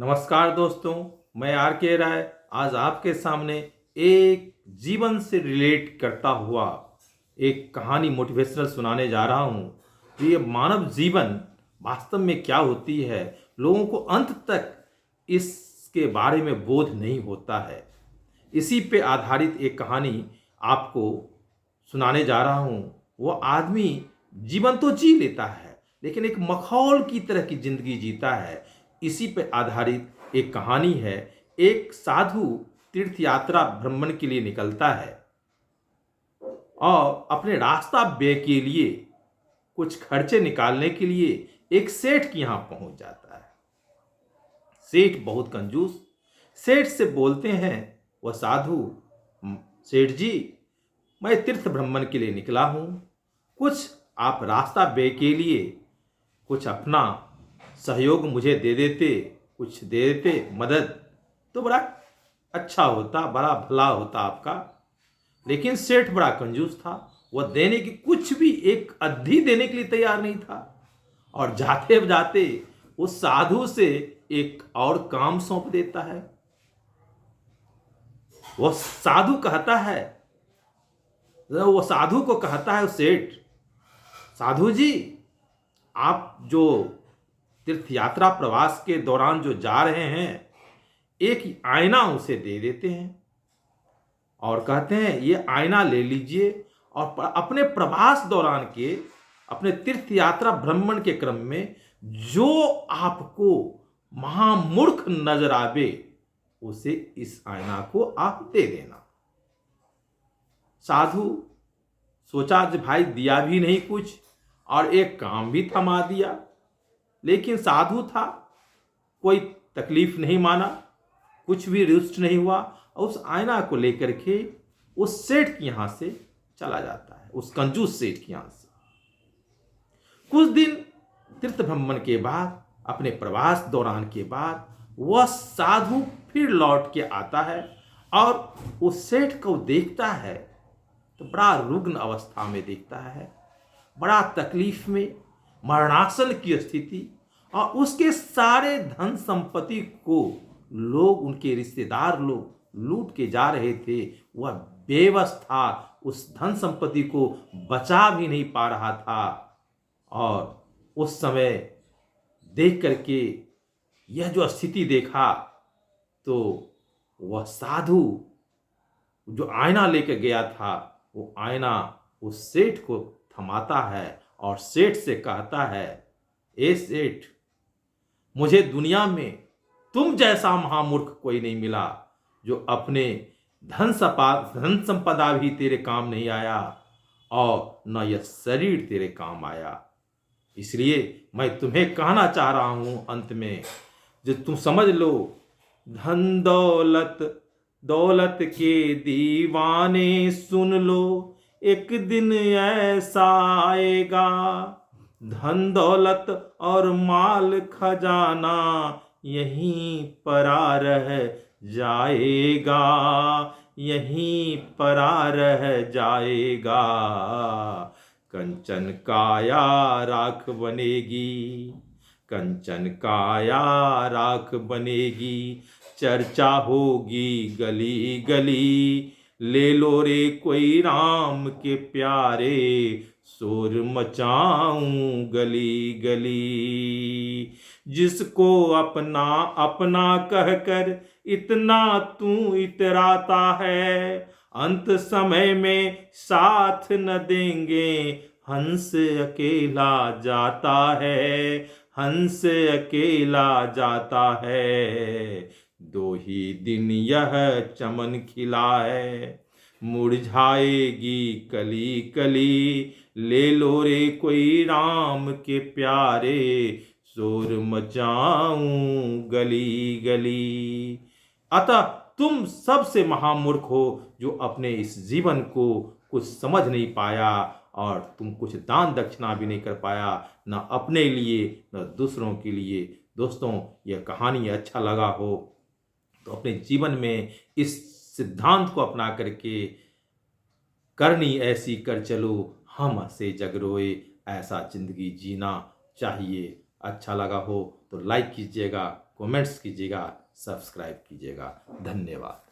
नमस्कार दोस्तों, मैं आर के राय आज आपके सामने एक जीवन से रिलेट करता हुआ एक कहानी मोटिवेशनल सुनाने जा रहा हूँ। तो ये मानव जीवन वास्तव में क्या होती है, लोगों को अंत तक इसके बारे में बोध नहीं होता है। इसी पे आधारित एक कहानी आपको सुनाने जा रहा हूँ। वो आदमी जीवन तो जी लेता है, लेकिन एक मखौल की तरह की जिंदगी जीता है। इसी पे आधारित एक कहानी है। एक साधु तीर्थ यात्रा भ्रमण के लिए निकलता है और अपने रास्ता व्यय के लिए कुछ खर्चे निकालने के लिए एक सेठ के यहां पहुंच जाता है। सेठ बहुत कंजूस। सेठ से बोलते हैं वह साधु, सेठ जी, मैं तीर्थ भ्रमण के लिए निकला हूं, कुछ आप रास्ता व्यय के लिए कुछ अपना सहयोग मुझे दे देते, कुछ दे देते मदद, तो बड़ा अच्छा होता, बड़ा भला होता आपका। लेकिन सेठ बड़ा कंजूस था। वह देने की कुछ भी एक अद्धी देने के लिए तैयार नहीं था। और जाते जाते उस साधु से एक और काम सौंप देता है। वह साधु कहता है, वो साधु को कहता है सेठ, साधु जी, आप जो तीर्थ यात्रा प्रवास के दौरान जो जा रहे हैं, एक आईना उसे दे देते हैं और कहते हैं ये आईना ले लीजिए और अपने प्रवास दौरान के अपने तीर्थ यात्रा भ्रमण के क्रम में जो आपको महामूर्ख नजर आवे उसे इस आईना को आप दे देना। साधु सोचा कि भाई दिया भी नहीं कुछ और एक काम भी थमा दिया। लेकिन साधु था, कोई तकलीफ नहीं माना, कुछ भी रुष्ट नहीं हुआ और उस आईना को लेकर के उस सेठ के यहां से चला जाता है, उस कंजूस सेठ के यहां से। कुछ दिन तीर्थ भ्रमण के बाद, अपने प्रवास दौरान के बाद, वह साधु फिर लौट के आता है और उस सेठ को देखता है तो बड़ा रुग्ण अवस्था में देखता है, बड़ा तकलीफ में, मरणासन की स्थिति, और उसके सारे धन संपत्ति को लोग, उनके रिश्तेदार लोग लूट के जा रहे थे। वह बेबस था, उस धन संपत्ति को बचा भी नहीं पा रहा था। और उस समय देख करके यह जो स्थिति देखा तो वह साधु जो आईना लेकर गया था, वो आईना उस सेठ को थमाता है और सेठ से कहता है, ए सेठ, मुझे दुनिया में तुम जैसा महामूर्ख कोई नहीं मिला जो अपने धन संपदा भी तेरे काम नहीं आया और न यह शरीर तेरे काम आया। इसलिए मैं तुम्हें कहना चाह रहा हूं अंत में, जो तुम समझ लो, धन दौलत दौलत के दीवाने सुन लो, एक दिन ऐसा आएगा, धन दौलत और माल खजाना यहीं परा रह जाएगा, यहीं परा रह जाएगा। कंचन काया राख बनेगी, कंचन काया राख बनेगी, चर्चा होगी गली गली, ले लो रे कोई राम के प्यारे, शोर मचाऊं गली गली। जिसको अपना अपना कहकर इतना तू इतराता है, अंत समय में साथ न देंगे, हंस अकेला जाता है, हंस अकेला जाता है। दो ही दिन यह चमन खिला है, मुरझाएगी कली कली, ले लो रे कोई राम के प्यारे, शोर मचाऊं गली गली। अतः तुम सबसे महामूर्ख हो जो अपने इस जीवन को कुछ समझ नहीं पाया और तुम कुछ दान दक्षिणा भी नहीं कर पाया, न अपने लिए न दूसरों के लिए। दोस्तों, यह कहानी अच्छा लगा हो तो अपने जीवन में इस सिद्धांत को अपना करके करनी ऐसी कर चलो, हम से जग रोए, ऐसा जिंदगी जीना चाहिए। अच्छा लगा हो तो लाइक कीजिएगा, कमेंट्स कीजिएगा, सब्सक्राइब कीजिएगा। धन्यवाद।